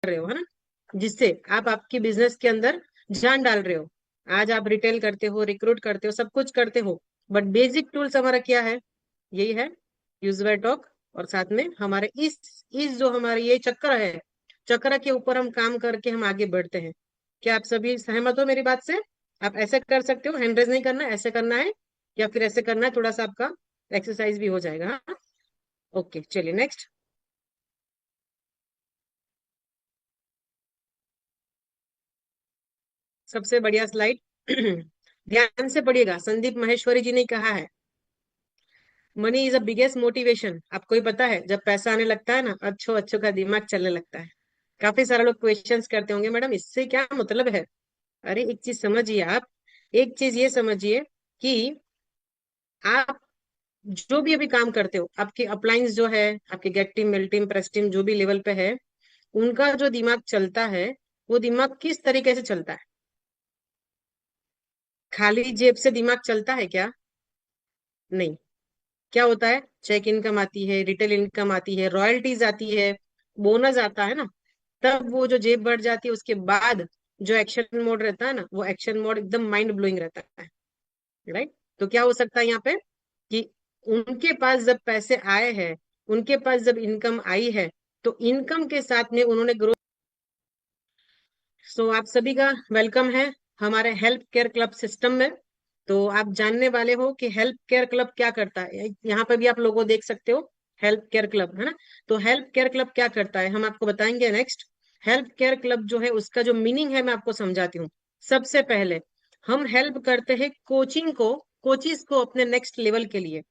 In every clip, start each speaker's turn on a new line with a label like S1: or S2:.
S1: रहे हो, है ना, जिससे आप आपकी बिजनेस के अंदर जान डाल रहे हो। आज आप रिटेल करते हो, रिक्रूट करते हो, सब कुछ करते हो, बट बेसिक टूल्स हमारा क्या है? यही है, यूज बाय टॉक। और साथ में हमारे इस जो हमारे ये चक्र है, चक्र के ऊपर हम काम करके हम आगे बढ़ते हैं। क्या आप सभी सहमत हो मेरी बात से? आप ऐसे कर सकते हो, हैंड रेज नहीं करना, ऐसे करना है, या फिर ऐसे करना है, थोड़ा सा आपका एक्सरसाइज भी हो जाएगा। हाँ, ओके, चलिए नेक्स्ट। सबसे बढ़िया स्लाइड। ध्यान से पढ़िएगा, संदीप महेश्वरी जी ने कहा है, money is the biggest motivation. आपको ही पता है, जब पैसा आने लगता है ना, अच्छो अच्छो का दिमाग चलने लगता है। काफी सारे लोग क्वेश्चंस करते होंगे, मैडम इससे क्या मतलब है? अरे एक चीज समझिए आप, एक चीज ये समझिए कि आप जो भी अभी काम करते हो, आपके अप्लायंस जो है, आपके गेट टीम, मिल टीम, प्रेस टीम, जो भी लेवल पे है, उनका जो दिमाग चलता है, वो दिमाग किस तरीके से चलता है? खाली जेब से दिमाग चलता है क्या? नहीं। क्या होता है? चेक इनकम आती है, रिटेल इनकम आती है, रॉयल्टीज आती है, बोनस आता है ना, तब वो जो जेब बढ़ जाती है, उसके बाद जो एक्शन मोड रहता है ना, वो एक्शन मोड एकदम माइंड ब्लोइंग रहता है। राइट? तो क्या हो सकता है यहाँ पे कि उनके पास जब पैसे आए हैं, उनके पास जब इनकम आई है, तो इनकम के साथ में उन्होंने ग्रोथ। सो आप सभी का वेलकम है हमारे हेल्प केयर क्लब सिस्टम में। तो आप जानने वाले हो कि हेल्प केयर क्लब क्या करता है। यहाँ पे भी आप लोगों देख सकते हो, हेल्प केयर क्लब, है ना। तो हेल्प केयर क्लब क्या करता है, हम आपको बताएंगे नेक्स्ट। हेल्प केयर क्लब जो है, उसका जो मीनिंग है मैं आपको समझाती हूँ। सबसे पहले हम हेल्प करते हैं कोचिंग को, कोचिज को अपने नेक्स्ट लेवल के लिए,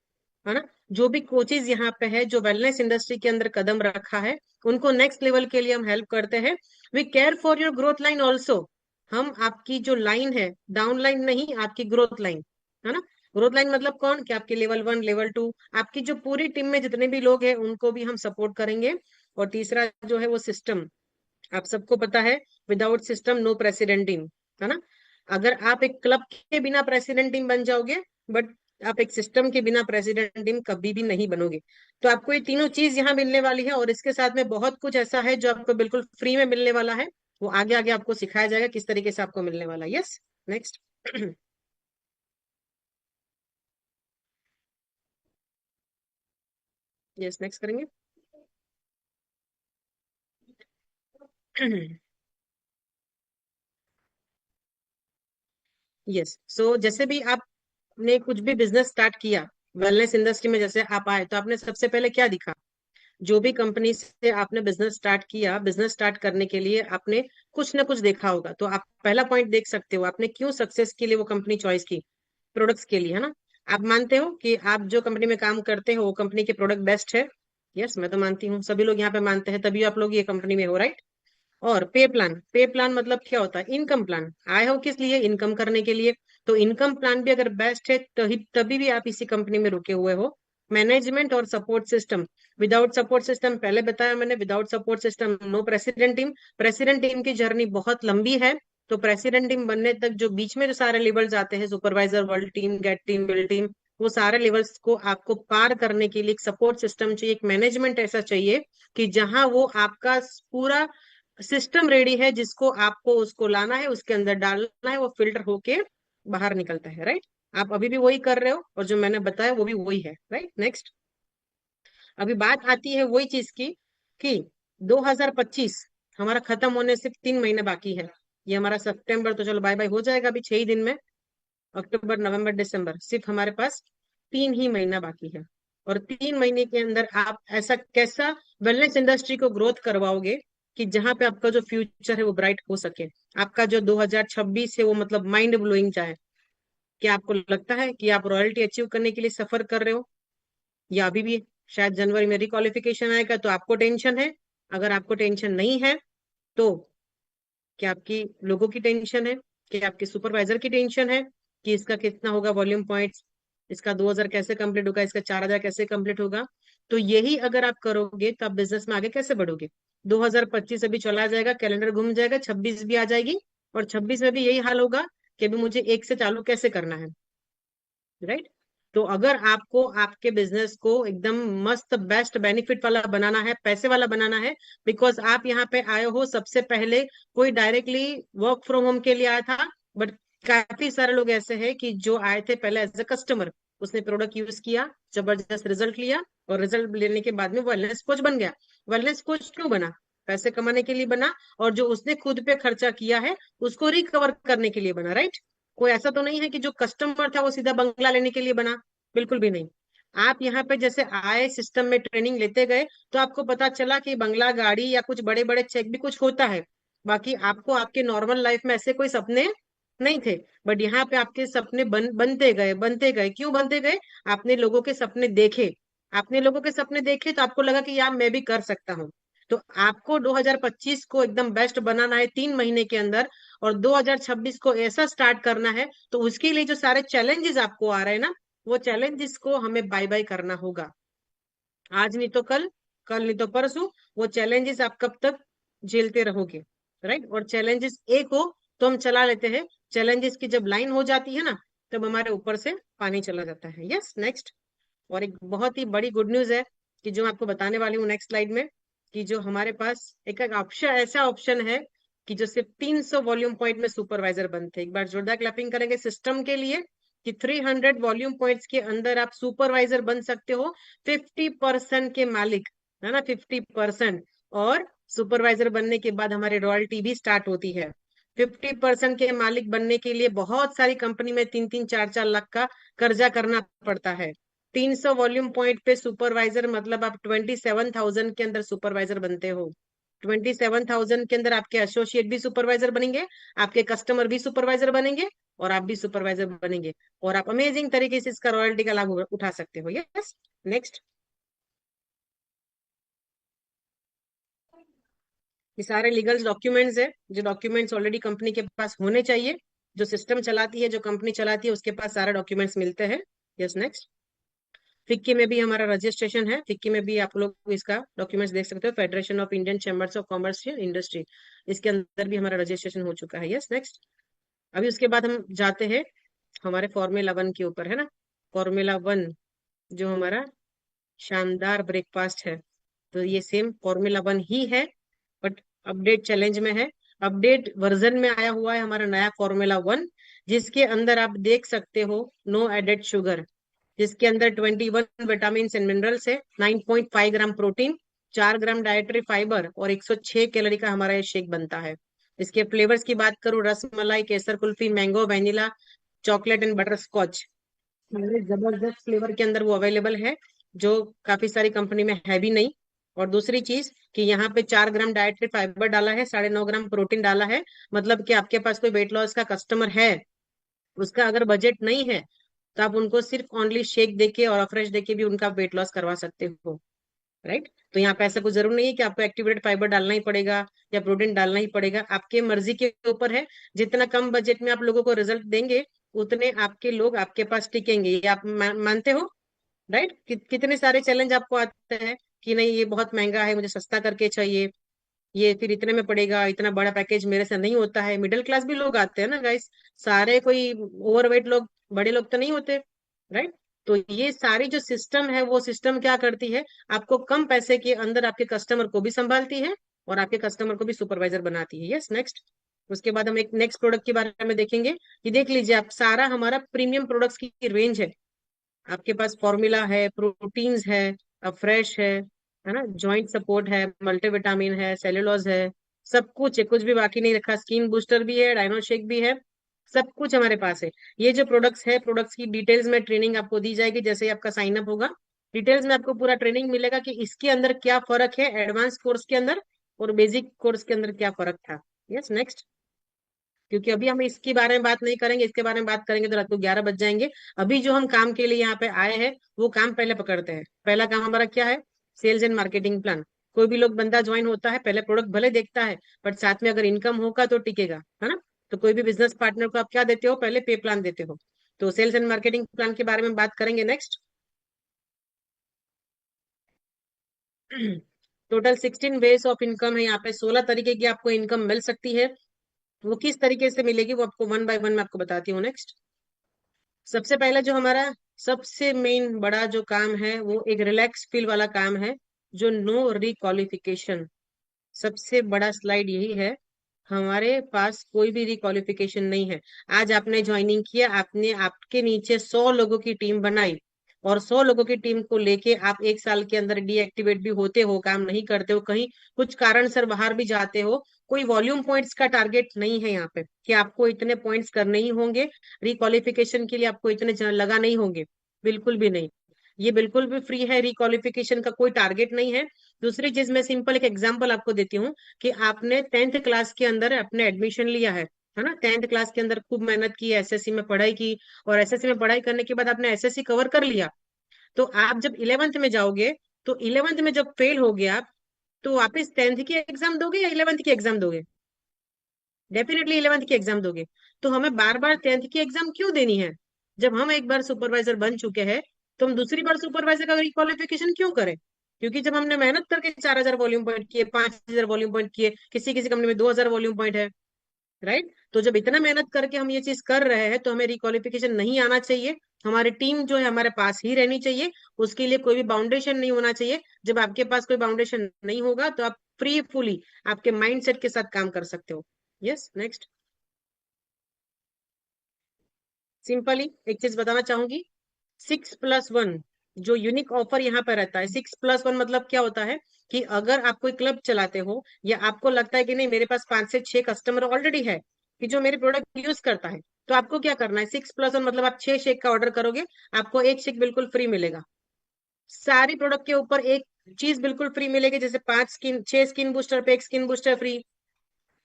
S1: है ना। जो भी कोचेज यहाँ पे है, जो वेलनेस इंडस्ट्री के अंदर कदम रखा है, उनको नेक्स्ट लेवल के लिए हम हेल्प करते हैं। We care for your growth line also. हम आपकी जो लाइन है, डाउन लाइन नहीं, आपकी ग्रोथ लाइन, है ना। ग्रोथ लाइन मतलब कौन? कि आपके लेवल 1, लेवल 2, आपकी जो पूरी टीम में जितने भी लोग हैं, उनको भी हम सपोर्ट करेंगे। और तीसरा जो है वो सिस्टम। आप सबको पता है, without system no president team, है ना। अगर आप एक क्लब के बिना प्रेसिडेंट टीम बन जाओगे, बट आप एक सिस्टम के बिना प्रेसिडेंट टीम कभी भी नहीं बनोगे। तो आपको ये तीनों चीज यहाँ मिलने वाली है, और इसके साथ में बहुत कुछ ऐसा है जो आपको बिल्कुल फ्री में मिलने वाला है। वो आगे आगे आपको सिखाया जाएगा किस तरीके से आपको मिलने वाला है। Yes, next. यस, नेक्स्ट करेंगे। यस, सो जैसे भी आपने कुछ भी बिजनेस स्टार्ट किया, वेलनेस इंडस्ट्री में जैसे आप आए, तो आपने सबसे पहले क्या दिखा? जो भी कंपनी से आपने बिजनेस स्टार्ट किया, बिजनेस स्टार्ट करने के लिए आपने कुछ ना कुछ देखा होगा। तो आप पहला पॉइंट देख सकते हो, आपने क्यों सक्सेस के लिए वो कंपनी चॉइस की? प्रोडक्ट्स के लिए, है ना। आप मानते हो कि आप जो कंपनी में काम करते हो, वो कंपनी के प्रोडक्ट बेस्ट है? यस, मैं तो मानती हूँ, सभी लोग यहाँ पे मानते हैं, तभी आप लोग ये कंपनी में हो, राइट। और पे प्लान, पे प्लान मतलब क्या होता है? Income plan. आए हो किस लिए? इनकम करने के लिए। तो इनकम प्लान भी अगर बेस्ट है, तभी तभी भी आप इसी कंपनी में रुके हुए हो। मैनेजमेंट और support system. Without support system, पहले बताया मैंने, without support system no president team. President team की जर्नी बहुत लंबी है। तो प्रेसिडेंट टीम बनने तक जो बीच में जो सारे लेवल्स आते हैं, supervisor, world team, gate team, bill team, वो सारे लेवल्स को आपको पार करने के लिए एक सपोर्ट सिस्टम चाहिए, एक मैनेजमेंट ऐसा चाहिए कि जहां वो आपका पूरा सिस्टम रेडी है, जिसको आपको उसको लाना है, उसके अंदर डालना है, वो फिल्टर होके बाहर निकलता है, राइट। आप अभी भी वही कर रहे हो, और जो मैंने बताया वो भी वही है, राइट। नेक्स्ट। अभी बात आती है वही चीज की कि 2025 हमारा खत्म होने सिर्फ 3 महीने बाकी है। ये हमारा सितंबर तो चलो बाय बाय हो जाएगा अभी 6 ही दिन में। अक्टूबर, नवंबर, दिसंबर, सिर्फ हमारे पास 3 ही महीना बाकी है। और 3 महीने के अंदर आप ऐसा कैसा वेलनेस इंडस्ट्री को ग्रोथ करवाओगे कि जहां पे आपका जो फ्यूचर है वो ब्राइट हो सके। आपका जो 2026 है वो मतलब माइंड ब्लोइंग जाए। क्या आपको लगता है कि आप रॉयल्टी अचीव करने के लिए सफर कर रहे हो, या अभी भी शायद जनवरी में रिक्वालिफिकेशन आएगा तो आपको टेंशन है? अगर आपको टेंशन नहीं है, तो क्या आपकी लोगों की टेंशन है? क्या आपके सुपरवाइजर की टेंशन है कि इसका कितना होगा वॉल्यूम पॉइंट्स, इसका 2,000 कैसे कंप्लीट होगा, इसका 4,000 कैसे कंप्लीट होगा? तो यही अगर आप करोगे, तो आप बिजनेस में आगे कैसे बढ़ोगे? 2025 अभी चला जाएगा, कैलेंडर घूम जाएगा, 26 भी आ जाएगी, और 26 में भी यही हाल होगा कि अभी मुझे एक से चालू कैसे करना है, राइट। तो अगर आपको आपके बिजनेस को एकदम मस्त बेस्ट बेनिफिट वाला बनाना है, पैसे वाला बनाना है, बिकॉज आप यहाँ पे आए हो सबसे पहले, कोई डायरेक्टली वर्क फ्रॉम होम के लिए आया था, बट काफी सारे लोग ऐसे हैं कि जो आए थे पहले एज अ कस्टमर, उसने प्रोडक्ट यूज किया, जबरदस्त रिजल्ट लिया, और रिजल्ट लेने के बाद में वेलनेस कोच बन गया। वेलनेस कोच क्यों बना? पैसे कमाने के लिए बना, और जो उसने खुद पे खर्चा किया है उसको रिकवर करने के लिए बना, राइट? कोई ऐसा तो नहीं है कि जो कस्टमर था वो सीधा बंगला लेने के लिए बना, बिल्कुल भी नहीं। आप यहाँ पे जैसे आए, सिस्टम में ट्रेनिंग लेते गए, तो आपको पता चला कि बंगला, गाड़ी या कुछ बड़े बड़े चेक भी कुछ होता है। बाकी आपको आपके नॉर्मल लाइफ में ऐसे कोई सपने नहीं थे, बट यहाँ पे आपके सपने बनते गए, बनते गए। क्यों बनते गए? आपने लोगों के सपने देखे, आपने लोगों के सपने देखे, तो आपको लगा कि यार मैं भी कर सकता हूँ। तो आपको 2025 को एकदम बेस्ट बनाना है 3 महीने के अंदर, और 2026 को ऐसा स्टार्ट करना है। तो उसके लिए जो सारे चैलेंजेस आपको आ रहे हैं ना, वो चैलेंजेस को हमें बाय बाय करना होगा। आज नहीं तो कल, कल नहीं तो परसों। वो चैलेंजेस आप कब तक झेलते रहोगे? राइट? और चैलेंजेस एक हो तो हम चला लेते हैं, चैलेंजेस की जब लाइन हो जाती है ना, तब हमारे ऊपर से पानी चला जाता है। Yes, next. और एक बहुत ही बड़ी गुड न्यूज है कि जो मैं आपको बताने वाली हूँ नेक्स्ट स्लाइड में, कि जो हमारे पास एक एक ऑप्शन, ऐसा ऑप्शन है कि जो सिर्फ 300 वॉल्यूम पॉइंट में सुपरवाइजर बनते हैं। एक बार जोरदार क्लैपिंग करेंगे सिस्टम के लिए, कि 300 वॉल्यूम पॉइंट्स के अंदर आप सुपरवाइजर बन सकते हो, 50% के मालिक, है ना, 50%। और सुपरवाइजर बनने के बाद हमारी रॉयल्टी भी स्टार्ट होती है। 50% के मालिक बनने के लिए बहुत सारी कंपनी में 3-3, 4-4 लाख का कर्जा करना पड़ता है। 300 वॉल्यूम पॉइंट पे सुपरवाइजर मतलब आप 27,000 के अंदर सुपरवाइजर बनते हो। 27,000 के अंदर आपके एसोसिएट भी सुपरवाइजर बनेंगे, आपके कस्टमर भी सुपरवाइजर बनेंगे, और आप भी सुपरवाइजर बनेंगे, और आप अमेजिंग तरीके से इसका रॉयल्टी का लाभ उठा सकते हो। Yes, next. ये सारे लीगल डॉक्यूमेंट्स है, जो डॉक्यूमेंट्स ऑलरेडी कंपनी के पास होने चाहिए। जो सिस्टम चलाती है, जो कंपनी चलाती है, उसके पास सारे डॉक्यूमेंट्स मिलते हैं। Yes, next. फिक्की में भी हमारा रजिस्ट्रेशन है, फिक्की में भी आप लोग इसका डॉक्यूमेंट्स देख सकते हो, federation of Indian chambers of commerce industry, इसके अंदर भी हमारा रजिस्ट्रेशन हो चुका है। Yes, next. अभी उसके बाद हम जाते हैं हमारे फॉर्मूला 1 के ऊपर, है ना। फॉर्मूला 1 जो हमारा शानदार ब्रेकफास्ट है, तो ये सेम फॉर्मूला 1 ही है, बट अपडेट चैलेंज में है। अपडेट वर्जन में आया हुआ है हमारा नया फॉर्मूला 1, जिसके अंदर आप देख सकते हो नो एडेड शुगर, जिसके अंदर 21 विटामिन एंड मिनरल्स है, 9.5 ग्राम प्रोटीन, 4 ग्राम डाइटरी फाइबर, और 106 कैलोरी का हमारा ये शेक बनता है। इसके फ्लेवर्स की बात करूँ, rasmalai, kesar kulfi, mango, vanilla, chocolate and butterscotch, मेरे जबरदस्त फ्लेवर के अंदर वो अवेलेबल है, जो काफी सारी कंपनी में है भी नहीं। और दूसरी चीज कि यहाँ पे 4 ग्राम डाइटरी फाइबर डाला है, 9.5 ग्राम प्रोटीन डाला है। मतलब कि आपके पास कोई वेट लॉस का कस्टमर है, उसका अगर बजट नहीं है, तो आप उनको सिर्फ ओनली शेक देके और अफ्रेश देके भी उनका वेट लॉस करवा सकते हो, राइट? तो यहाँ पे ऐसा कुछ जरूर नहीं है कि आपको एक्टिवेटेड फाइबर डालना ही पड़ेगा या प्रोटीन डालना ही पड़ेगा, आपके मर्जी के ऊपर है। जितना कम बजट में आप लोगों को रिजल्ट देंगे, उतने आपके लोग आपके पास टिकेंगे। ये आप मानते हो, राइट? कितने सारे चैलेंज आपको आते हैं कि नहीं ये बहुत महंगा है, मुझे सस्ता करके चाहिए, ये फिर इतने में पड़ेगा, इतना बड़ा पैकेज मेरे से नहीं होता है। मिडिल क्लास भी लोग आते हैं ना गाइस, सारे कोई ओवरवेट लोग, बड़े लोग तो नहीं होते, राइट? तो ये सारी जो सिस्टम है, वो सिस्टम क्या करती है, आपको कम पैसे के अंदर आपके कस्टमर को भी संभालती है, और आपके कस्टमर को भी सुपरवाइजर बनाती है। Yes, next. उसके बाद हम एक नेक्स्ट प्रोडक्ट के बारे में देखेंगे, कि देख लीजिए आप, सारा हमारा प्रीमियम प्रोडक्ट्स की रेंज है। आपके पास फॉर्मूला है, प्रोटीन्स है, फ्रेश है ना, जॉइंट सपोर्ट है, मल्टीविटामिन है, सेलुलोज है, सब कुछ है, कुछ भी बाकी नहीं रखा। स्किन बूस्टर भी है, डायनो शेक भी है, सब कुछ हमारे पास है। ये जो प्रोडक्ट्स है, प्रोडक्ट्स की डिटेल्स में ट्रेनिंग आपको दी जाएगी जैसे ही आपका साइन अप होगा। डिटेल्स में आपको पूरा ट्रेनिंग मिलेगा कि इसके अंदर क्या फर्क है, एडवांस कोर्स के अंदर और बेसिक कोर्स के अंदर क्या फर्क था। Yes, next. क्योंकि अभी हम इसके बारे में बात नहीं करेंगे, इसके बारे में बात करेंगे तो रात को 11 बज जाएंगे। अभी जो हम काम के लिए यहाँ पे आए हैं, वो काम पहले पकड़ते हैं। पहला काम हमारा क्या है? Sales and marketing plan. कोई भी लोग बंदा ज्वाइन होता है, पहले प्रोडक्ट भले देखता है, बट साथ में अगर इनकम होगा तो टिकेगा, है ना। तो कोई भी बिजनेस पार्टनर को आप क्या देते हो? पहले पे प्लान देते हो। तो सेल्स एंड मार्केटिंग प्लान के बारे में बात करेंगे next. Total 16 ways of income है यहाँ पे, 16 तरीके की आपको इनकम मिल सकती है। वो किस तरीके से मिलेगी वो आपको वन बाय वन मैं आपको बताती हूँ नेक्स्ट। सबसे पहले जो हमारा सबसे मेन बड़ा जो काम है वो एक रिलैक्स फील वाला काम है, जो नो रिक्वालिफिकेशन। सबसे बड़ा स्लाइड यही है। हमारे पास कोई भी रिक्वालिफिकेशन नहीं है। आज आपने ज्वाइनिंग किया, आपने आपके नीचे 100 लोगों की टीम बनाई, और 100 लोगों की टीम को लेके आप 1 साल के अंदर डीएक्टिवेट भी होते हो, काम नहीं करते हो, कहीं कुछ कारण से बाहर भी जाते हो, कोई वॉल्यूम पॉइंट्स का टारगेट नहीं है यहाँ पे कि आपको इतने पॉइंट्स करने ही होंगे, रिक्वालिफिकेशन के लिए आपको इतने लगा नहीं होंगे, बिल्कुल भी नहीं। ये बिल्कुल भी फ्री है, रिक्वालिफिकेशन का कोई टारगेट नहीं है। दूसरी चीज, मैं सिंपल एक एग्जांपल आपको देती हूँ कि आपने 10th क्लास के अंदर अपने एडमिशन लिया है ना, 10th क्लास के अंदर खूब मेहनत की, एसएससी में पढ़ाई की, और एसएससी में पढ़ाई करने के बाद आपने एसएससी कवर कर लिया। तो आप जब 11th में जाओगे, तो 11th में जब फेल हो गए आप, तो वापस 10th की एग्जाम दोगे या 11th की एग्जाम दोगे? डेफिनेटली 11th की एग्जाम दोगे। तो हमें बार बार 10th की एग्जाम क्यों देनी है? जब हम एक बार सुपरवाइजर बन चुके हैं, तो हम दूसरी बार सुपरवाइजर का क्वालिफिकेशन क्यों करें? क्योंकि जब हमने मेहनत करके 4,000 वॉल्यूम पॉइंट किए, 5,000 वॉल्यूम पॉइंट किए, किसी किसी कंपनी में 2,000 वॉल्यूम पॉइंट है, राइट? तो जब इतना मेहनत करके हम ये चीज कर रहे हैं, तो हमें रिक्वालिफिकेशन नहीं आना चाहिए। हमारी टीम जो है हमारे पास ही रहनी चाहिए, उसके लिए कोई भी बाउंडेशन नहीं होना चाहिए। जब आपके पास कोई बाउंडेशन नहीं होगा, तो आप फ्री फुली आपके माइंडसेट के साथ काम कर सकते हो। Yes, next. सिंपली एक चीज बताना चाहूंगी, 6+1 जो यूनिक ऑफर यहाँ पे रहता है, 6+1 मतलब क्या होता है कि अगर आप कोई क्लब चलाते हो, या आपको लगता है कि नहीं मेरे पास 5 से 6 कस्टमर ऑलरेडी है कि जो मेरे प्रोडक्ट यूज करता है, तो आपको क्या करना है, 6+1 मतलब आप 6 शेक का ऑर्डर करोगे, आपको एक शेक बिल्कुल फ्री मिलेगा। सारी प्रोडक्ट के ऊपर एक चीज बिल्कुल फ्री मिलेगी, जैसे 6 स्किन बूस्टर पे एक स्किन बूस्टर फ्री,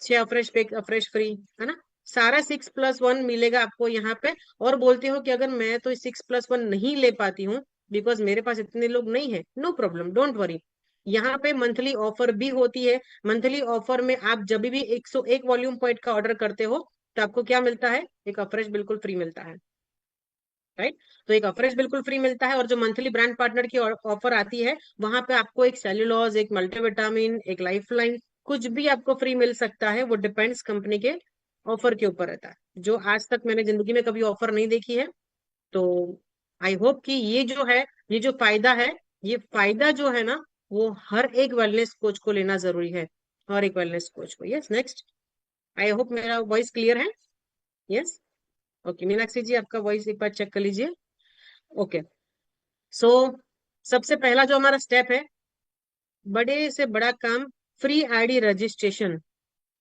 S1: 6 फ्रेश पे फ्रेश फ्री, है ना? सारा 6+1 मिलेगा आपको यहाँ पे। और बोलते हो कि अगर मैं तो 6+1 नहीं ले पाती हूँ बिकॉज मेरे पास इतने लोग नहीं है, नो प्रॉब्लम, डोंट वरी। यहाँ पे मंथली ऑफर भी होती है। मंथली ऑफर में आप जब भी 101 वॉल्यूम पॉइंट का ऑर्डर करते हो, तो आपको क्या मिलता है, एक अफ्रेश बिल्कुल फ्री मिलता है, राइट? तो एक अफ्रेश बिल्कुल फ्री मिलता है। और जो मंथली ब्रांड पार्टनर की ऑफर आती है, वहां पे आपको एक सेल्यूलोज, एक मल्टीविटामिन, एक लाइफलाइन, कुछ भी आपको फ्री मिल सकता है। वो डिपेंड्स कंपनी के ऑफर के ऊपर रहता है, जो आज तक मैंने जिंदगी में कभी ऑफर नहीं देखी है। तो आई होप कि ये जो है, ये जो फायदा है, ये फायदा जो है ना, वो हर एक वेलनेस कोच को लेना जरूरी है, हर एक वेलनेस कोच को। Yes, next. आई होप मेरा वॉइस क्लियर है। यस, ओके मीनाक्षी जी, आपका वॉइस एक बार चेक कर लीजिए। ओके, सो सबसे पहला जो हमारा स्टेप है, बड़े से बड़ा काम, फ्री आईडी रजिस्ट्रेशन।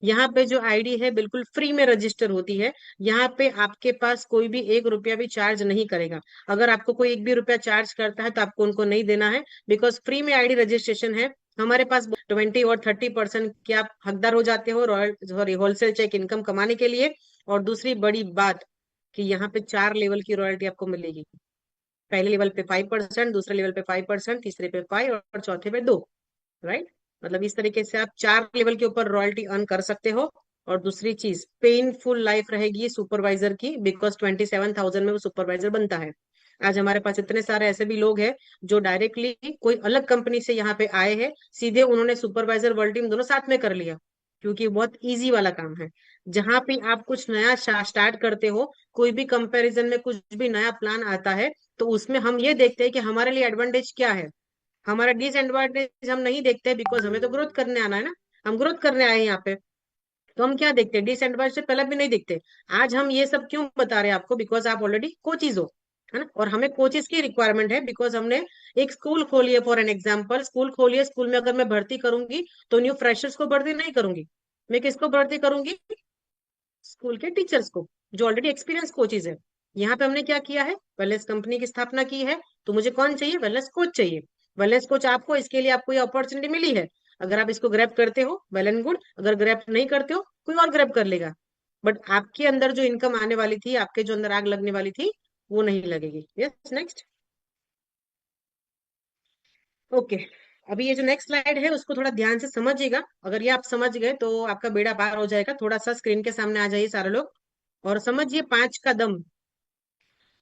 S1: यहाँ पे जो आईडी है बिल्कुल फ्री में रजिस्टर होती है। यहाँ पे आपके पास कोई भी 1 रुपया भी चार्ज नहीं करेगा। अगर आपको कोई 1 भी रुपया चार्ज करता है, तो आपको उनको नहीं देना है, बिकॉज फ्री में आईडी रजिस्ट्रेशन है। हमारे पास 20 और 30% के आप हकदार हो जाते हो royal sorry wholesale check income कमाने के लिए। और दूसरी बड़ी बात कि यहाँ पे 4 लेवल की रॉयल्टी आपको मिलेगी। पहले लेवल पे 5%, दूसरे लेवल पे 5%, तीसरे पे 5 और चौथे पे 2, राइट? मतलब इस तरीके से आप 4 लेवल के ऊपर रॉयल्टी अर्न कर सकते हो। और दूसरी चीज, पेनफुल लाइफ रहेगी सुपरवाइजर की, बिकॉज 27,000 में वो सुपरवाइजर बनता है। आज हमारे पास इतने सारे ऐसे भी लोग हैं जो डायरेक्टली कोई अलग कंपनी से यहाँ पे आए हैं, सीधे उन्होंने सुपरवाइजर वर्ल्ड टीम दोनों साथ में कर लिया, क्योंकि बहुत इजी वाला काम है। जहां पे आप कुछ नया स्टार्ट करते हो, कोई भी कंपैरिजन में कुछ भी नया प्लान आता है, तो उसमें हम ये देखते हैं कि हमारे लिए एडवांटेज क्या है, हमारा डिसएडवांटेज हम नहीं देखते, बिकॉज हमें तो ग्रोथ करने आना है ना, हम ग्रोथ करने आए हैं यहाँ पे। तो हम क्या देखते हैं, डिसएडवांटेज पहले भी नहीं देखते। आज हम ये सब क्यों बता रहे हैं आपको, बिकॉज आप ऑलरेडी कोचिज हो, है ना? और हमें कोचिज की रिक्वायरमेंट है, बिकॉज हमने एक स्कूल खोली है। फॉर एन एग्जाम्पल, स्कूल खोली है, स्कूल में अगर मैं भर्ती करूंगी, तो न्यू फ्रेशर्स को भर्ती नहीं करूंगी, मैं किसको भर्ती करूंगी, स्कूल के टीचर्स को, जो ऑलरेडी एक्सपीरियंस कोचिज है। यहाँ पे हमने क्या किया है, वेलनेस कंपनी की स्थापना की है। तो मुझे कौन चाहिए, वेलनेस कोच चाहिए। वेलनेस कोच आपको, इसके लिए आपको ये अपॉर्चुनिटी मिली है। अगर आप इसको ग्रैब करते हो, वेल एंड गुड। अगर ग्रैब नहीं करते हो, कोई और ग्रैब कर लेगा। बट आपके अंदर जो इनकम आने वाली थी, आपके जो अंदर आग लगने वाली थी, वो नहीं लगेगी। Yes, next. ओके, अभी ये जो नेक्स्ट स्लाइड है, उसको थोड़ा ध्यान से समझिएगा। अगर ये आप समझ गए, तो आपका बेड़ा पार हो जाएगा। थोड़ा सा स्क्रीन के सामने आ जाइए सारे लोग, और समझिए 5 का दम।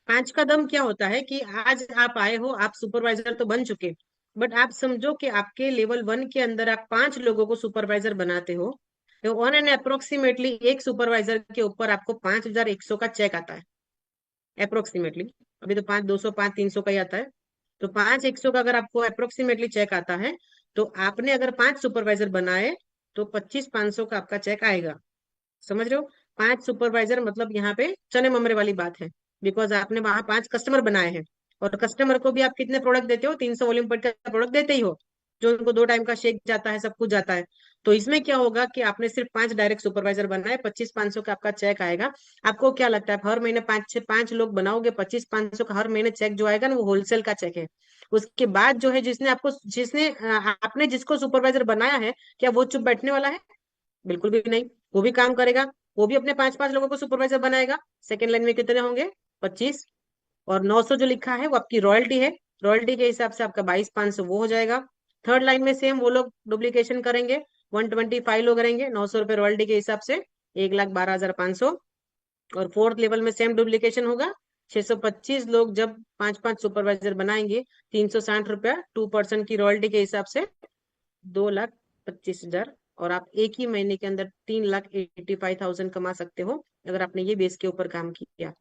S1: 5 का दम क्या होता है कि आज आप आए हो, आप सुपरवाइजर तो बन चुके, बट आप समझो कि आपके लेवल 1 के अंदर आप 5 लोगों को सुपरवाइजर बनाते हो। तो ऑन एन अप्रोक्सीमेटली एक सुपरवाइजर के ऊपर आपको 5,100 का चेक आता है। अप्रोक्सीमेटली। अभी तो 5 200 5 300 का ही आता है। तो 5 100 का अगर आपको अप्रोक्सीमेटली चेक आता है, तो आपने अगर 5 सुपरवाइजर बनाए, तो 25 500 का आपका चेक आएगा। समझ रहे हो? 5 सुपरवाइजर मतलब यहाँ पे चने ममरे वाली बात है। बिकॉज आपने वहां 5 कस्टमर बनाए हैं, और कस्टमर को भी आप कितने प्रोडक्ट देते हो? 300 वॉल्यूम पर का प्रोडक्ट देते ही हो, जो उनको 2 टाइम का शेक जाता है, सब कुछ जाता है। तो इसमें क्या होगा कि आपने सिर्फ 5 डायरेक्ट सुपरवाइजर बनाए, 25 500 का आपका चेक आएगा। आपको क्या लगता है, हर महीने 5 लोग बनाओगे, 25 500 का हर महीने चेक जो आएगा ना, वो होलसेल का चेक है। उसके बाद जो है, आपने जिसको सुपरवाइजर बनाया है, क्या वो चुप बैठने वाला है? बिल्कुल भी नहीं। वो भी काम करेगा, वो भी अपने 5 5 लोगों को सुपरवाइजर बनाएगा। सेकंड लाइन में कितने होंगे? 25। और 900 जो लिखा है वो आपकी रॉयल्टी है। रॉयल्टी के हिसाब से आपका 22 500 वो हो जाएगा। थर्ड लाइन में सेम वो लोग डुप्लीकेशन करेंगे। 125 लोग रहेंगे, 900 रुपये रॉयल्टी के हिसाब से, 1,12,500। और फोर्थ लेवल में सेम डुप्लीकेशन होगा। 625 लोग जब 5 5 सुपरवाइजर बनाएंगे, 360 रुपया 2% की रॉयल्टी के हिसाब से, 2,25,000। और आप एक ही महीने के अंदर 3,85,000 कमा सकते हो, अगर आपने ये बेस के ऊपर काम किया।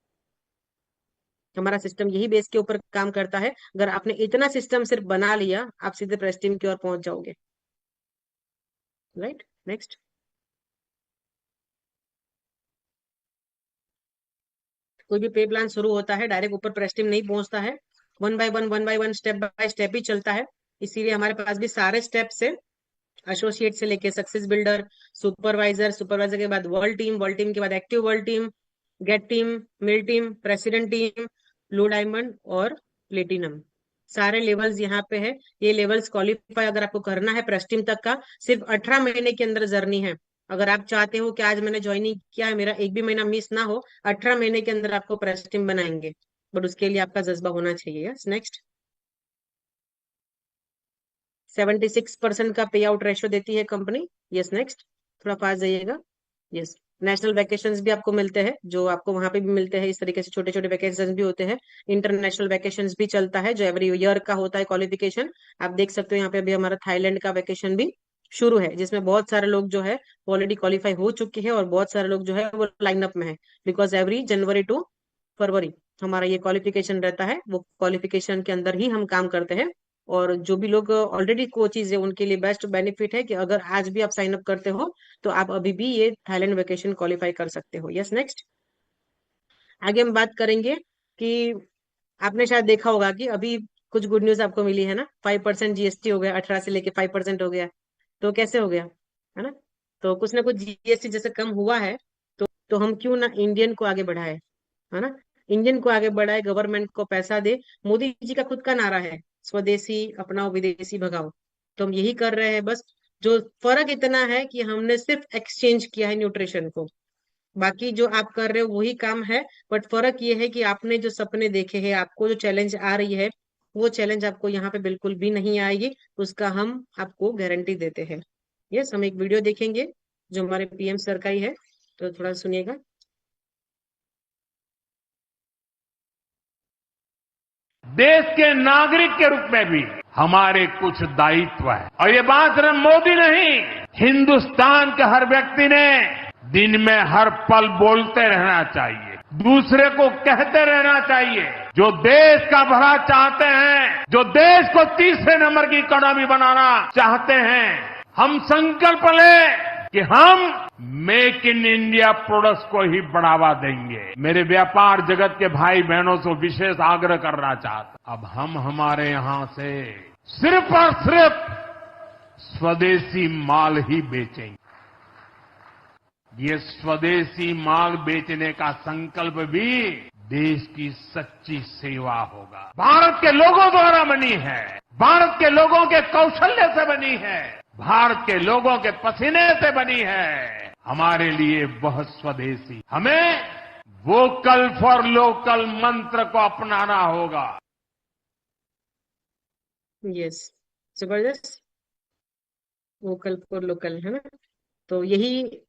S1: हमारा सिस्टम यही बेस के ऊपर काम करता है। अगर आपने इतना सिस्टम सिर्फ बना लिया, आप सीधे प्रेस्टीम की ओर पहुंच जाओगे। Right, next. कोई भी पे प्लान शुरू होता है, डायरेक्ट ऊपर प्रेस्टीम नहीं पहुंचता है। One by one, step by step ही चलता है। इसीलिए हमारे पास भी सारे स्टेप्स है, एसोसिएट से लेके सक्सेस बिल्डर, सुपरवाइजर, सुपरवाइजर के बाद वर्ल्ड टीम के बाद active world team, gate team, मिल team, president team, blue diamond और प्लेटिनम। सारे लेवल्स यहाँ पे है। ये लेवल्स क्वालिफाई अगर आपको करना है प्रेस टीम तक का, सिर्फ 18 महीने के अंदर जर्नी है। अगर आप चाहते हो कि आज मैंने ज्वाइनिंग किया है, मेरा एक भी महीना मिस ना हो, 18 महीने के अंदर आपको प्रेस टीम बनाएंगे। बट उसके लिए आपका जज्बा होना चाहिए। Yes, next. 76% का पे आउट रेशो देती है कंपनी। Yes, next. थोड़ा पास जाइएगा। यस। नेशनल वैकेशंस भी आपको मिलते हैं, जो आपको वहां पे भी मिलते हैं। इस तरीके से छोटे छोटे वैकेशंस भी होते हैं। इंटरनेशनल वैकेशंस भी चलता है, जो एवरी ईयर का होता है क्वालिफिकेशन। आप देख सकते हो यहाँ पे अभी हमारा थाईलैंड का वैकेशन भी शुरू है, जिसमें बहुत सारे लोग जो है ऑलरेडी क्वालिफाई हो चुके हैं, और बहुत सारे लोग जो है वो लाइनअप में है। बिकॉज एवरी जनवरी टू फरवरी हमारा ये क्वालिफिकेशन रहता है। वो क्वालिफिकेशन के अंदर ही हम काम करते हैं। और जो भी लोग ऑलरेडी कोचेज है, उनके लिए बेस्ट बेनिफिट है कि अगर आज भी आप साइन अप करते हो, तो आप अभी भी ये थाईलैंड वेकेशन क्वालिफाई कर सकते हो। Yes, next. आगे हम बात करेंगे कि आपने शायद देखा होगा कि अभी कुछ गुड न्यूज आपको मिली है ना, 5% जीएसटी हो गया, 18 से लेके 5% हो गया। तो कैसे हो गया, है ना? तो कुछ ना कुछ जीएसटी जैसे कम हुआ है, तो हम क्यों ना इंडियन को आगे बढ़ाए, है ना? इंडियन को आगे बढ़ाए, गवर्नमेंट को पैसा दे। मोदी जी का खुद का नारा है, स्वदेशी अपनाओ विदेशी भगाओ। तो हम यही कर रहे हैं बस। जो फर्क इतना है कि हमने सिर्फ एक्सचेंज किया है न्यूट्रिशन को। बाकी जो आप कर रहे हो वही काम है। बट फर्क ये है कि आपने जो सपने देखे हैं, आपको जो चैलेंज आ रही है, वो चैलेंज आपको यहाँ पे बिल्कुल भी नहीं आएगी। उसका हम आपको गारंटी देते हैं। यस, हम एक वीडियो देखेंगे जो हमारे पीएम सर का ही है, तो थोड़ा सुनिएगा।
S2: देश के नागरिक के रूप में भी हमारे कुछ दायित्व है, और ये बात सिर्फ मोदी नहीं, हिंदुस्तान के हर व्यक्ति ने दिन में हर पल बोलते रहना चाहिए, दूसरे को कहते रहना चाहिए। जो देश का भला चाहते हैं, जो देश को तीसरे नंबर की इकोनॉमी बनाना चाहते हैं, हम संकल्प लें कि हम मेक इन इंडिया प्रोडक्ट्स को ही बढ़ावा देंगे। मेरे व्यापार जगत के भाई बहनों से विशेष आग्रह करना चाहता, अब हम हमारे यहां से सिर्फ और सिर्फ स्वदेशी माल ही बेचेंगे। ये स्वदेशी माल बेचने का संकल्प भी देश की सच्ची सेवा होगा। भारत के लोगों द्वारा बनी है, भारत के लोगों के कौशल्य से बनी है, भारत के लोगों के पसीने से बनी है। हमारे लिए वह स्वदेशी, हमें वोकल फॉर लोकल मंत्र को अपनाना होगा।
S1: यस, जबरदस्त। वोकल फॉर लोकल, है ना? तो यही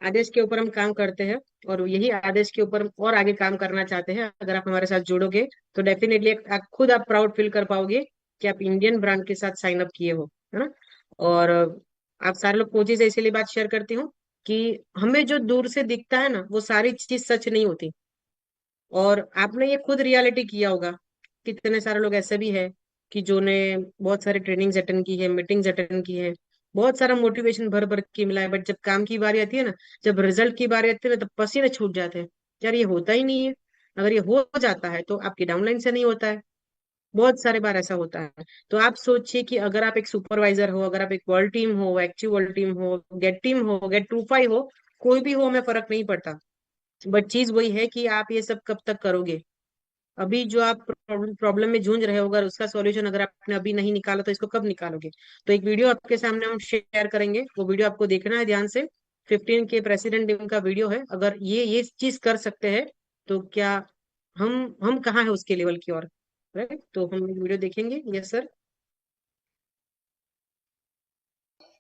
S1: आदेश के ऊपर हम काम करते हैं, और यही आदेश के ऊपर हम और आगे काम करना चाहते हैं। अगर आप हमारे साथ जुड़ोगे, तो डेफिनेटली खुद आप प्राउड फील कर पाओगे कि आप इंडियन ब्रांड के साथ साइन अप किए हो, है ना? और आप सारे लोग कोचिज से इसीलिए बात शेयर करती हूँ कि हमें जो दूर से दिखता है ना, वो सारी चीज सच नहीं होती। और आपने ये खुद रियलिटी किया होगा। कितने सारे लोग ऐसे भी है कि जो ने बहुत सारे ट्रेनिंग्स अटेंड की है, मीटिंग्स अटेंड की है, बहुत सारा मोटिवेशन भर भर के मिला है, बट जब काम की बारी आती है ना, जब रिजल्ट की बारी आती है ना, तब पसीने छूट जाते हैं। यार ये होता ही नहीं है। अगर ये हो जाता है तो आपकी डाउनलाइन से नहीं होता है। बहुत सारे बार ऐसा होता है। तो आप सोचिए कि अगर आप एक सुपरवाइजर हो, अगर आप एक वर्ल्ड टीम हो, एक्टिव वर्ल्ड टीम हो, गेट टीम हो, गेट 25 हो, कोई भी हो, हमें फर्क नहीं पड़ता। बट चीज वही है कि आप ये सब कब तक करोगे। अभी जो आप प्रॉब्लम में जूझ रहे हो, अगर उसका सॉल्यूशन अगर आपने अभी नहीं निकाला तो इसको कब निकालोगे। तो एक वीडियो आपके सामने हम शेयर करेंगे, वो वीडियो आपको देखना है ध्यान से। 15 के प्रेसिडेंट टीम का वीडियो है। अगर ये चीज कर सकते हैं तो क्या हम कहाँ है उसके लेवल की और। राइट, तो हम वीडियो देखेंगे। Yes sir.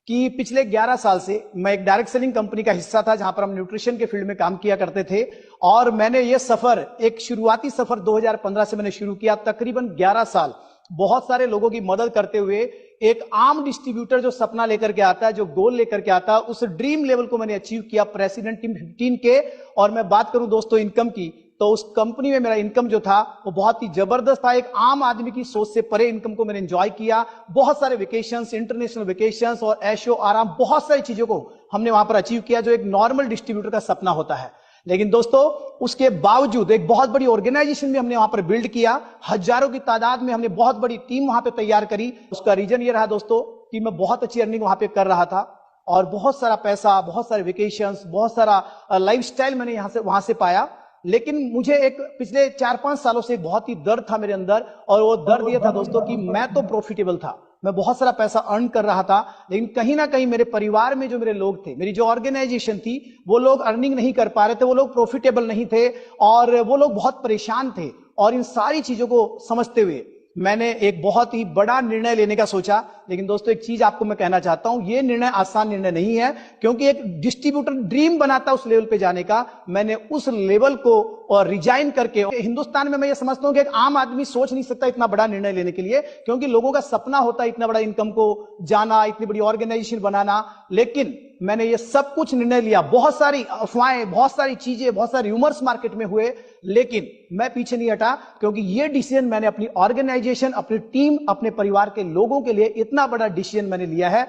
S3: कि पिछले 11 साल से मैं एक डायरेक्ट सेलिंग कंपनी का हिस्सा था जहां पर हम न्यूट्रिशन के फील्ड में काम किया करते थे। और मैंने ये सफर, एक शुरुआती सफर 2015 से मैंने शुरू किया, तकरीबन 11 साल बहुत सारे लोगों की मदद करते हुए। एक आम डिस्ट्रीब्यूटर जो सपना लेकर के आता है, जो गोल लेकर के आता है, उस ड्रीम लेवल को मैंने अचीव किया प्रेसिडेंट टीम 15 के। और मैं बात करूं दोस्तों इनकम की, तो उस कंपनी में मेरा इनकम जो था वो बहुत ही जबरदस्त था। एक आम आदमी की सोच से परे इनकम को मैंने एंजॉय किया। बहुत सारे वेकेशंस, इंटरनेशनल वेकेशंस और ऐशो आराम, बहुत सारी चीजों को हमने वहां पर अचीव किया जो एक नॉर्मल डिस्ट्रीब्यूटर का सपना होता है। लेकिन दोस्तों उसके बावजूद एक बहुत बड़ी ऑर्गेनाइजेशन भी हमने वहां पर बिल्ड किया। हजारों की तादाद में हमने बहुत बड़ी टीम वहां पर तैयार करी। उसका रीजन ये रहा दोस्तों कि मैं बहुत अच्छी अर्निंग वहां पर कर रहा था और बहुत सारा पैसा, बहुत सारे वेकेशंस, बहुत सारा लाइफस्टाइल मैंने यहां से वहां से पाया। लेकिन मुझे एक पिछले 4-5 सालों से बहुत ही दर्द था मेरे अंदर, और वो दर्द ये था दोस्तों कि मैं तो प्रॉफिटेबल था, मैं बहुत सारा पैसा अर्न कर रहा था, लेकिन कहीं ना कहीं मेरे परिवार में जो मेरे लोग थे, मेरी जो ऑर्गेनाइजेशन थी, वो लोग अर्निंग नहीं कर पा रहे थे, वो लोग प्रॉफिटेबल नहीं थे और वो लोग बहुत परेशान थे। और इन सारी चीजों को समझते हुए मैंने एक बहुत ही बड़ा निर्णय लेने का सोचा। लेकिन दोस्तों एक चीज आपको मैं कहना चाहता हूं, यह निर्णय आसान निर्णय नहीं है, क्योंकि एक डिस्ट्रीब्यूटर ड्रीम बनाता उस लेवल पे जाने का। मैंने उस लेवल को और रिजाइन करके, हिंदुस्तान में मैं ये समझता हूं कि एक आम आदमी सोच नहीं सकता इतना बड़ा निर्णय लेने के लिए, क्योंकि लोगों का सपना होता है इतना बड़ा इनकम को जाना, इतनी बड़ी ऑर्गेनाइजेशन बनाना। लेकिन मैंने ये सब कुछ निर्णय लिया, बहुत सारी अफवाहें, बहुत सारी चीजें, बहुत सारे र्यूमर्स मार्केट में हुए, लेकिन मैं पीछे नहीं हटा, क्योंकि ये डिसीजन मैंने अपनी ऑर्गेनाइजेशन, अपनी टीम, अपने परिवार के लोगों के लिए इतना बड़ा डिसीजन मैंने लिया है।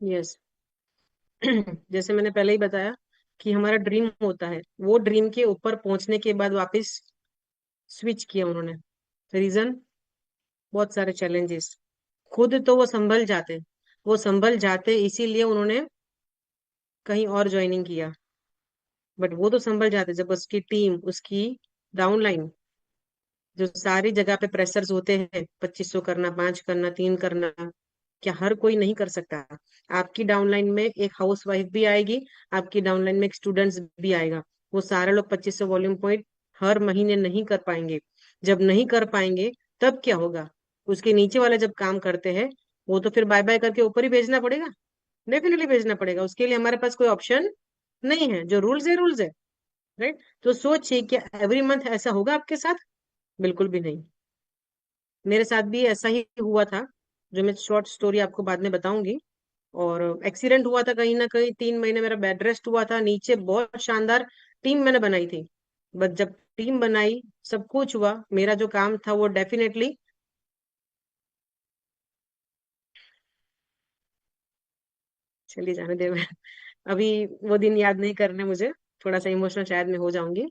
S1: यस। जैसे मैंने पहले ही बताया कि हमारा ड्रीम होता है, वो ड्रीम के ऊपर पहुंचने के बाद वापस स्विच किया उन्होंने। रीजन, बहुत सारे चैलेंजेस। खुद तो वो संभल जाते इसीलिए उन्होंने कहीं और ज्वाइनिंग किया। बट वो तो संभल जाते जब उसकी टीम, उसकी डाउनलाइन, जो सारी जगह पे प्रेशर्स होते हैं, 2500 करना, 5 करना, 3 करना, क्या हर कोई नहीं कर सकता। आपकी डाउनलाइन में एक हाउस वाइफ भी आएगी, आपकी डाउनलाइन में एक स्टूडेंट्स भी आएगा। वो सारे लोग 2500 वॉल्यूम पॉइंट हर महीने नहीं कर पाएंगे। जब नहीं कर पाएंगे तब क्या होगा। उसके नीचे वाले जब काम करते हैं, वो तो फिर बाय बाय करके ऊपर ही भेजना पड़ेगा। डेफिनेटली भेजना पड़ेगा, उसके लिए हमारे पास कोई ऑप्शन नहीं है। जो रूल्स है रूल्स है। राइट। तो सोचिए क्या एवरी मंथ ऐसा होगा आपके साथ। बिल्कुल भी नहीं। मेरे साथ भी ऐसा ही हुआ था, जो मैं शॉर्ट स्टोरी आपको बाद में बताऊंगी। और एक्सीडेंट हुआ था कहीं ना कहीं, 3 महीने मेरा बेड रेस्ट हुआ था। नीचे बहुत शानदार टीम मैंने बनाई थी, बट जब टीम बनाई, सब कुछ हुआ, मेरा जो काम था वो डेफिनेटली, चलिए जाने दे। अभी वो दिन याद नहीं करने मुझे, थोड़ा सा इमोशनल शायद मैं हो जाऊंगी।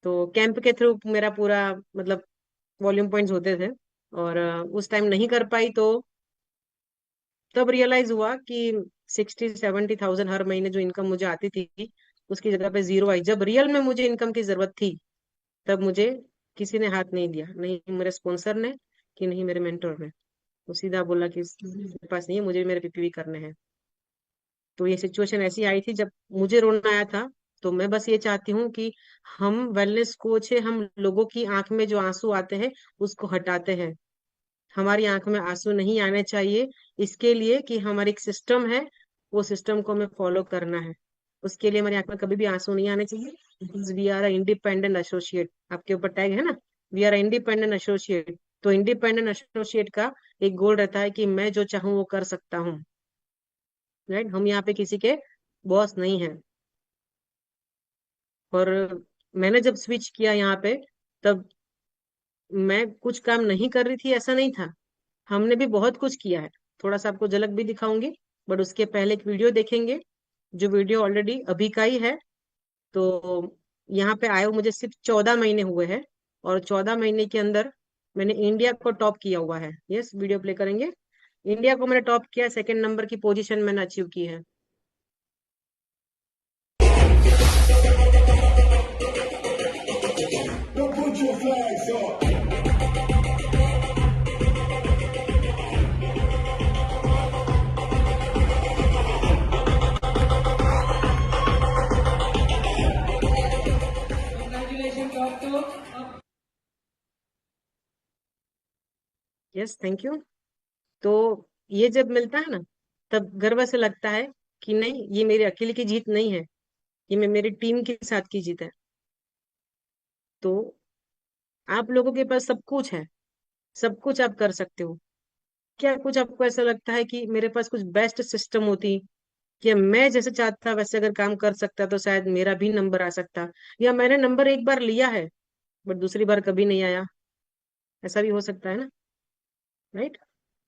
S1: तो कैंप के थ्रू मेरा पूरा मतलब वॉल्यूम पॉइंट्स होते थे, और उस टाइम नहीं कर पाई। तो तब रियलाइज हुआ कि 60-70 थाउजेंड हर महीने जो इनकम मुझे आती थी, उसकी जगह पे जीरो आई। जब रियल में मुझे इनकम की जरूरत थी, तब मुझे किसी ने हाथ नहीं दिया, नहीं मेरे स्पॉन्सर ने, कि नहीं मेरे मेंटर ने। वो सीधा बोला कि मेरे पास नहीं है, मुझे मेरे पीपीवी करने हैं। तो ये सिचुएशन ऐसी आई थी जब मुझे रोना आया था। तो मैं बस ये चाहती हूँ कि हम वेलनेस कोच है, हम लोगों की आंख में जो आंसू आते हैं उसको हटाते हैं। हमारी आंख में आंसू नहीं आने चाहिए, इसके लिए कि हमारी एक सिस्टम है, वो सिस्टम को हमें फॉलो करना है। उसके लिए हमारी आंख में कभी भी आंसू नहीं आने चाहिए। वी आर इंडिपेंडेंट एसोसिएट, आपके ऊपर टैग है ना, वी आर इंडिपेंडेंट एसोसिएट। तो इंडिपेंडेंट एसोसिएट का एक गोल रहता है कि मैं जो चाहूँ वो कर सकता हूँ। राइट, हम यहाँ पे किसी के बॉस नहीं है। और मैंने जब स्विच किया यहाँ पे, तब मैं कुछ काम नहीं कर रही थी ऐसा नहीं था। हमने भी बहुत कुछ किया है, थोड़ा सा आपको झलक भी दिखाऊंगी। बट उसके पहले एक वीडियो देखेंगे, जो वीडियो ऑलरेडी अभी का ही है। तो यहाँ पे आए हुए मुझे सिर्फ 14 महीने हुए हैं, और 14 महीने के अंदर मैंने इंडिया को टॉप किया हुआ है। यस, वीडियो प्ले करेंगे। इंडिया को मैंने टॉप किया, 2nd नंबर की पोजीशन मैंने अचीव की है। Yes, thank you. तो ये जब मिलता है ना, तब गर्व से लगता है कि नहीं, ये मेरे अकेले की जीत नहीं है, ये मैं मेरी टीम के साथ की जीत है। तो आप लोगों के पास सब कुछ है, सब कुछ आप कर सकते हो। क्या कुछ आपको ऐसा लगता है कि मेरे पास कुछ बेस्ट सिस्टम होती, कि मैं जैसे चाहता वैसे अगर काम कर सकता तो शायद मेरा भी नंबर आ सकता, या मैंने नंबर एक बार लिया है बट दूसरी बार कभी नहीं आया, ऐसा भी हो सकता है ना, राइट?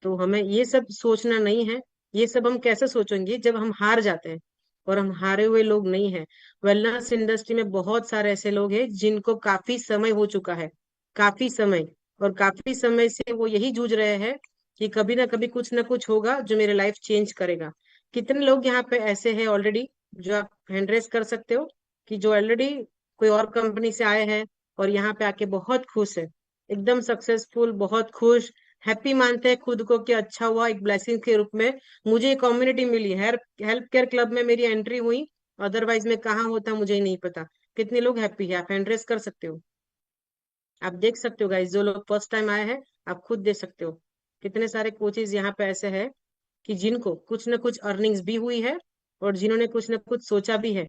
S1: तो हमें ये सब सोचना नहीं है। ये सब हम कैसे सोचेंगे जब हम हार जाते हैं, और हम हारे हुए लोग नहीं हैं। वेलनेस इंडस्ट्री में बहुत सारे ऐसे लोग हैं जिनको काफी समय हो चुका है, काफी समय, और काफी समय से वो यही जूझ रहे हैं कि कभी ना कभी कुछ ना कुछ होगा जो मेरे लाइफ चेंज करेगा। कितने लोग यहाँ पे ऐसे हैं ऑलरेडी, जो आप हैंड रेस कर सकते हो, कि जो ऑलरेडी कोई और कंपनी से आए हैं और यहाँ पे आके बहुत खुश है, एकदम सक्सेसफुल, बहुत खुश, हैप्पी मानते हैं खुद को कि अच्छा हुआ, एक ब्लेसिंग के रूप में मुझे कम्युनिटी मिली है, हेल्प केयर क्लब में मेरी एंट्री हुई। अदरवाइज मैं कहाँ होता मुझे ही नहीं पता। कितने लोग हैप्पी है, आप एंड्रेस कर सकते हो। आप देख सकते हो गाइस, जो लोग फर्स्ट टाइम आए हैं, आप खुद देख सकते हो कितने सारे कोचेज यहाँ पे ऐसे हैं कि जिनको कुछ ना कुछ अर्निंग्स भी हुई है, और जिन्होंने कुछ ना कुछ सोचा भी है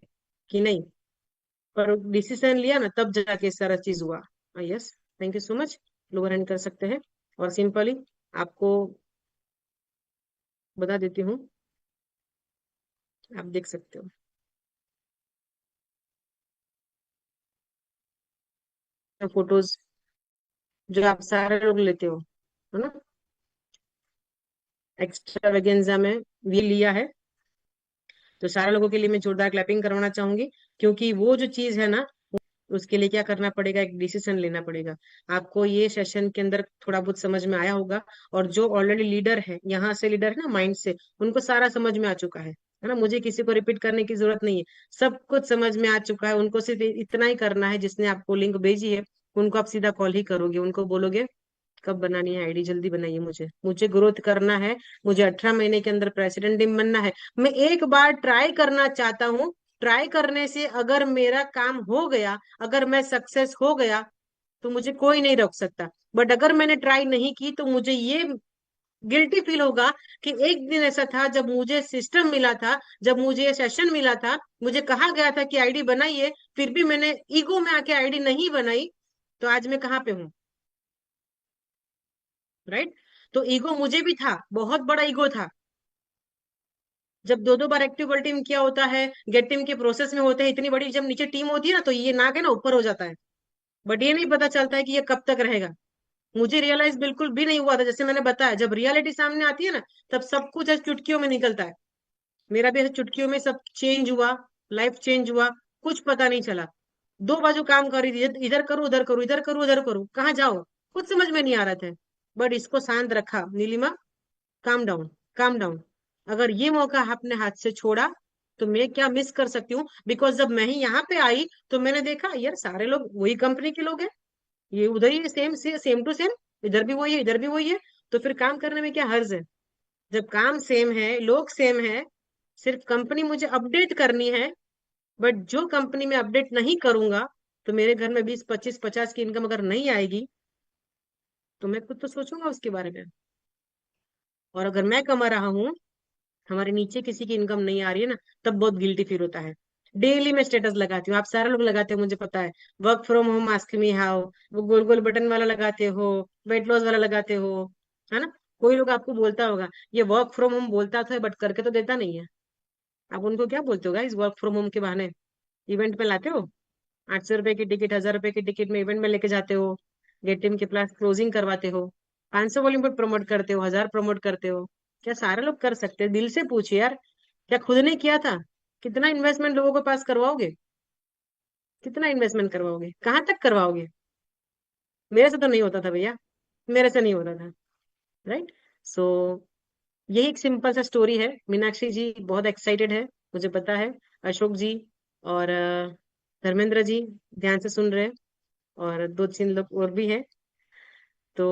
S1: कि नहीं, पर डिसीजन लिया ना, तब जाके सारा चीज हुआ। Yes, thank you so much. Lower hand कर सकते हैं। और सिंपली आपको बता देती हूँ, आप देख सकते हो फोटोज जो आप सारे लोग लेते हो, है ना, एक्स्ट्रा वेगेंजा में भी लिया है। तो सारे लोगों के लिए मैं जोरदार क्लैपिंग करवाना चाहूंगी, क्योंकि वो जो चीज है ना, उसके लिए क्या करना पड़ेगा, एक डिसीजन लेना पड़ेगा। आपको ये सेशन के अंदर थोड़ा बहुत समझ में आया होगा, और जो ऑलरेडी लीडर है, यहाँ से लीडर है ना, माइंड से, उनको सारा समझ में आ चुका है ना, मुझे किसी को रिपीट करने की जरूरत नहीं है। सब कुछ समझ में आ चुका है, उनको सिर्फ इतना ही करना है, जिसने आपको लिंक भेजी है उनको आप सीधा कॉल ही करोगे, उनको बोलोगे कब बनानी है आईडी, जल्दी बनाइए, मुझे मुझे ग्रोथ करना है, मुझे 18 महीने के अंदर प्रेसिडेंट टीम बनना है। मैं एक बार ट्राई करना चाहता हूँ, ट्राई करने से अगर मेरा काम हो गया, अगर मैं सक्सेस हो गया, तो मुझे कोई नहीं रोक सकता। बट अगर मैंने ट्राई नहीं की तो मुझे ये गिल्टी फील होगा कि एक दिन ऐसा था जब मुझे सिस्टम मिला था, जब मुझे ये सेशन मिला था, मुझे कहा गया था कि आईडी बनाइए, फिर भी मैंने ईगो में आके आईडी नहीं बनाई, तो आज मैं कहाँ पे हूँ, राइट? तो ईगो मुझे भी था, बहुत बड़ा ईगो था। जब दो दो बार एक्टिव वर्ल्ड टीम किया होता है, गेट टीम के प्रोसेस में होते हैं, इतनी बड़ी जब नीचे टीम होती है ना, तो ये नाक है ना ऊपर हो जाता है। बट ये नहीं पता चलता है कि ये कब तक रहेगा। मुझे रियलाइज बिल्कुल भी नहीं हुआ था, जैसे मैंने बताया, जब रियलिटी सामने आती है ना, तब सब कुछ ऐसे चुटकियों में निकलता है। मेरा भी ऐसे चुटकियों में सब चेंज हुआ, लाइफ चेंज हुआ, कुछ पता नहीं चला। दो बाजू काम कर रही थी, इधर करूँ उधर करूँ, इधर करूँ उधर करूँ, कहाँ जाओ, कुछ समझ में नहीं आ रहा था। बट इसको शांत रखा, Nilima, calm down, calm down. अगर ये मौका आपने हाथ से छोड़ा, तो मैं क्या मिस कर सकती हूँ? बिकॉज जब मैं ही यहाँ पे आई, तो मैंने देखा यार सारे लोग वही कंपनी के लोग हैं, ये उधर ही सेम से सेम टू सेम, इधर भी वही है इधर भी वही है, तो फिर काम करने में क्या हर्ज है? जब काम सेम है, लोग सेम है, सिर्फ कंपनी मुझे अपडेट करनी है। बट जो कंपनी में अपडेट नहीं करूंगा, तो मेरे घर में 20 25 50 की इनकम अगर नहीं आएगी, तो मैं खुद तो सोचूंगा उसके बारे में। और अगर मैं कमा रहा हूँ, हमारे नीचे किसी की इनकम नहीं आ रही है ना, तब बहुत गिल्टी फील होता है। डेली मैं स्टेटस लगाती हूँ, आप सारे लोग लगाते हो मुझे पता है, work from home ask me how, वो गोल गोल बटन वाला लगाते हो, वेट लॉस वाला लगाते हो, है ना? कोई लोग आपको बोलता होगा ये वर्क फ्रॉम होम बोलता था बट करके तो देता नहीं है। आप उनको क्या बोलते हो गाइस, वर्क फ्रॉम होम के बहाने इवेंट पे लाते हो? 800 रुपए की टिकट, 1000 रुपए की टिकट में इवेंट में लेके जाते हो, गेट टीम के पास क्लोजिंग करवाते हो, 500 वॉल्यूम पर प्रमोट करते हो, 1000 प्रमोट करते हो। क्या सारे लोग कर सकते हैं? दिल से पूछिए यार, क्या खुद ने किया था? कितना इन्वेस्टमेंट लोगों के पास करवाओगे? कितना इन्वेस्टमेंट करवाओगे? कहाँ तक करवाओगे? मेरे से तो नहीं होता था भैया, मेरे से नहीं होता था। राइट। सो यही एक सिंपल सा स्टोरी है। मीनाक्षी जी बहुत एक्साइटेड है, मुझे पता है। अशोक जी और धर्मेंद्र जी ध्यान से सुन रहे हैं, और 2-3 लोग और भी है। तो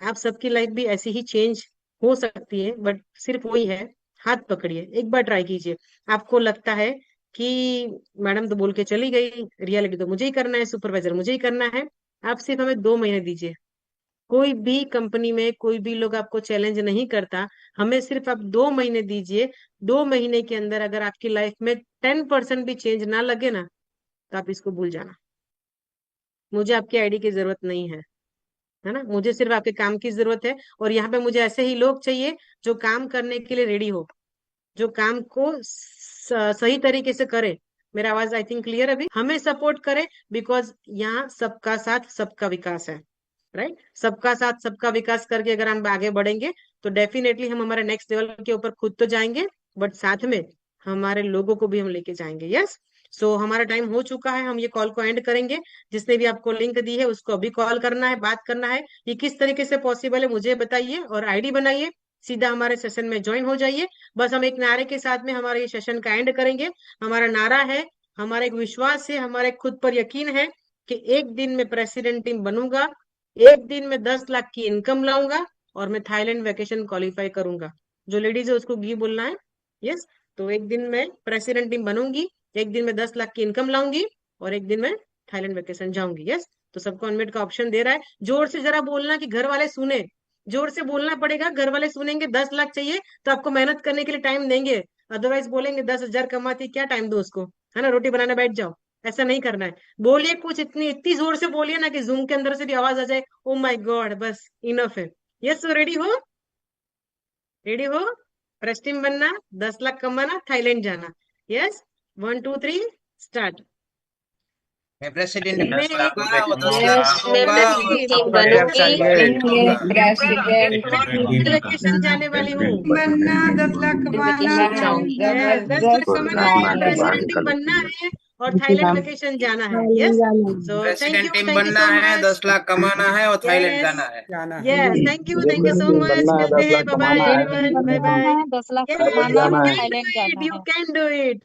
S1: आप सबकी लाइफ भी ऐसी ही चेंज हो सकती है, बट सिर्फ वही है, हाथ पकड़िए, एक बार ट्राई कीजिए। आपको लगता है कि मैडम तो बोल के चली गई, रियलिटी तो मुझे ही करना है, सुपरवाइजर मुझे ही करना है। आप सिर्फ हमें 2 महीने दीजिए। कोई भी कंपनी में कोई भी लोग आपको चैलेंज नहीं करता। हमें सिर्फ आप 2 महीने दीजिए। 2 महीने के अंदर अगर आपकी लाइफ में 10% भी चेंज ना लगे ना, तो आप इसको भूल जाना। मुझे आपकी आईडी की जरूरत नहीं है ना, मुझे सिर्फ आपके काम की जरूरत है। और यहाँ पे मुझे ऐसे ही लोग चाहिए जो काम करने के लिए रेडी हो, जो काम को सही तरीके से करे। मेरा आवाज आई थिंक क्लियर? अभी हमें सपोर्ट करे, बिकॉज यहाँ सबका साथ सबका विकास है। राइट। सबका साथ सबका विकास करके अगर हम आगे बढ़ेंगे, तो डेफिनेटली हम हमारे नेक्स्ट लेवल के ऊपर खुद तो जाएंगे, बट साथ में हमारे लोगों को भी हम लेके जाएंगे। यस। सो हमारा टाइम हो चुका है, हम ये कॉल को एंड करेंगे। जिसने भी आपको लिंक दी है उसको अभी कॉल करना है, बात करना है। ये किस तरीके से पॉसिबल है मुझे बताइए, और आईडी बनाइए, सीधा हमारे सेशन में ज्वाइन हो जाइए। बस हम एक नारे के साथ में हमारे ये सेशन का एंड करेंगे। हमारा नारा है, हमारा एक विश्वास है, हमारे खुद पर यकीन है कि एक दिन में प्रेसिडेंट टीम बनूंगा, एक दिन में 10 लाख की इनकम लाऊंगा, और मैं थाईलैंड वेकेशन क्वालिफाई करूंगा। जो लेडीज है उसको गी बोलना है। यस। तो एक दिन में प्रेसिडेंट टीम बनूंगी, एक दिन में 10 लाख की इनकम लाऊंगी, और एक दिन में थाईलैंड वेकेशन जाऊंगी। यस। तो सबको अनम्यूट का ऑप्शन दे रहा है, जोर से जरा बोलना कि घर वाले सुने। जोर से बोलना पड़ेगा, घर वाले सुनेंगे। 10 लाख चाहिए तो आपको मेहनत करने के लिए टाइम देंगे, अदरवाइज बोलेंगे 10,000 कमाती क्या टाइम दो उसको, है ना, रोटी बनाने बैठ जाओ। ऐसा नहीं करना है। बोलिए कुछ, इतनी इतनी जोर से बोलिए ना कि जूम के अंदर से भी आवाज आ जाए, ओ माय गॉड, बस इनफ है। यस। तो रेडी हो? रेडी हो? प्रेस टीम बनना, 10 लाख कमाना, थाईलैंड जाना। यस। 1 2 3 स्टार्ट।
S4: मैं प्रेसिडेंट
S1: मैं
S4: बनूंगा और 10 लाख
S1: यस, मैं
S4: कमाऊंगा और
S1: प्रेसिडेंट टीम
S4: आपका ढेर
S1: बनूंगी,
S4: सारी हेल्प करूंगा।
S1: थाईलैंड वेकेशन जाने वाली हूँ,
S5: बनना 10 लाख कमाना
S1: वेकेशन
S5: है।
S1: जाऊंगी। यस, 10 लाख कमाना है, प्रेसिडेंट टीम बनना है, और थाईलैंड वेकेशन जाना है। Yes. So
S4: president team
S1: thank you
S4: बनना
S1: सो
S4: है,
S1: मच।
S4: 10 लाख कमाना है और थाईलैंड
S1: यस।
S4: जाना है।
S1: Yes, thank you so much.
S6: बनना है,
S1: मिलते
S6: 10
S1: हैं,
S6: लाख
S1: बाय बाय
S6: कमाना है,
S1: एवरीवन, बाय
S6: थाईलैंड
S1: बाय।
S5: है 10 लाख
S1: यस,
S5: कमाना
S1: यू
S6: जाना
S5: है,
S6: है।
S1: कैन डू
S5: थाईलैंड
S1: इट,
S5: जाना
S1: यू
S5: है।
S1: Can do it.